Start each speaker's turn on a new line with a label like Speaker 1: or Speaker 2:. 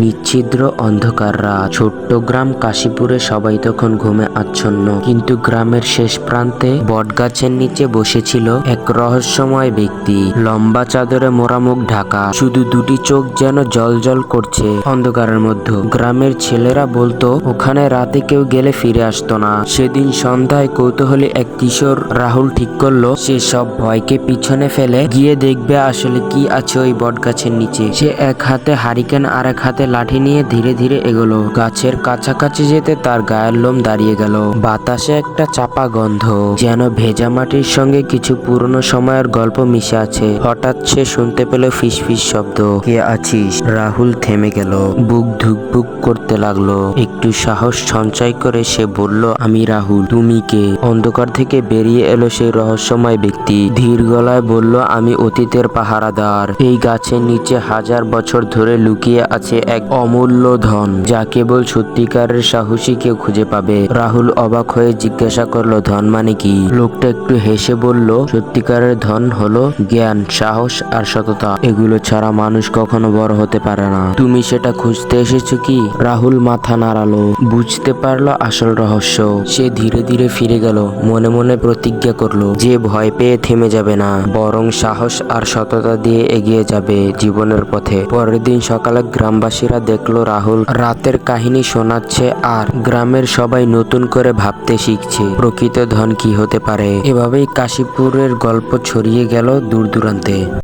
Speaker 1: নিচ্ছিদ্র অন্ধকার রাত। ছোট্ট গ্রাম কাশীপুরে সবাই তখন ঘুমে আচ্ছন্ন, কিন্তু গ্রামের শেষ প্রান্তে বটগাছের নিচে বসেছিল এক রহস্যময় ব্যক্তি। লম্বা চাদরে মোড়া মুখ ঢাকা, শুধু দুটি চোখ যেন জল করছে অন্ধকারের মধ্যে। গ্রামের ছেলেরা বলতো ওখানে রাতে কেউ গেলে ফিরে আসতো না। সেদিন সন্ধ্যায় কৌতূহলী এক কিশোর রাহুল ঠিক করলো সে সব ভয়কে পিছনে ফেলে গিয়ে দেখবে আসলে কি আছে ওই বটগাছের নিচে। সে এক হাতে হারিকেন আর এক হাতে লাঠি নিয়ে ধীরে ধীরে এগোলো। গাছের কাছাকাছি যেতে তার গায়ের লোম দাঁড়িয়ে গেল। বাতাসে একটা চাপা গন্ধ, যেন ভেজা মাটির সঙ্গে কিছু পুরনো সময়ের গল্প মিশে আছে। হঠাৎ সে শুনতে পেল ফিসফিস শব্দ। কে আছিস? রাহুল থেমে গেল, বুক ধুকপুক করতে লাগলো। একটু সাহস সঞ্চয় করে সে বলল, আমি রাহুল। তুমি কে? অন্ধকার থেকে বেরিয়ে এলো সেই রহস্যময় ব্যক্তি। ধীর গলায় বলল, আমি অতীতের পাহারাদার। এই গাছের নিচে হাজার বছর ধরে লুকিয়ে আছে এক অমূল্য ধন, যা কেবল সত্যিকারের সাহসী কেউ খুঁজে পাবে। রাহুল অবাক হয়ে জিজ্ঞাসা করলো, ধন মানে কি? লোকটা একটু হেসে বলল, সত্যিকারের ধন হলো জ্ঞান, সাহস আর সততা। এগুলো ছাড়া মানুষ কখনো বড় হতে পারে না। তুমি সেটা খুঁজতে এসেছো কি? রাহুল মাথা নাড়ালো, বুঝতে পারলো আসল রহস্য। সে ধীরে ধীরে ফিরে গেল, মনে মনে প্রতিজ্ঞা করলো যে ভয় পেয়ে থেমে যাবে না, বরং সাহস আর সততা দিয়ে এগিয়ে যাবে জীবনের পথে। পরের দিন সকালে গ্রামবাসীরা দেখলো রাহুল রাতের কাহিনী শোনাচ্ছে, আর গ্রামের সবাই নতুন করে ভাবতে শিখছে প্রকৃত ধন কি হতে পারে। এভাবেই কাশীপুরের গল্প ছড়িয়ে গেল দূর দূরান্তে।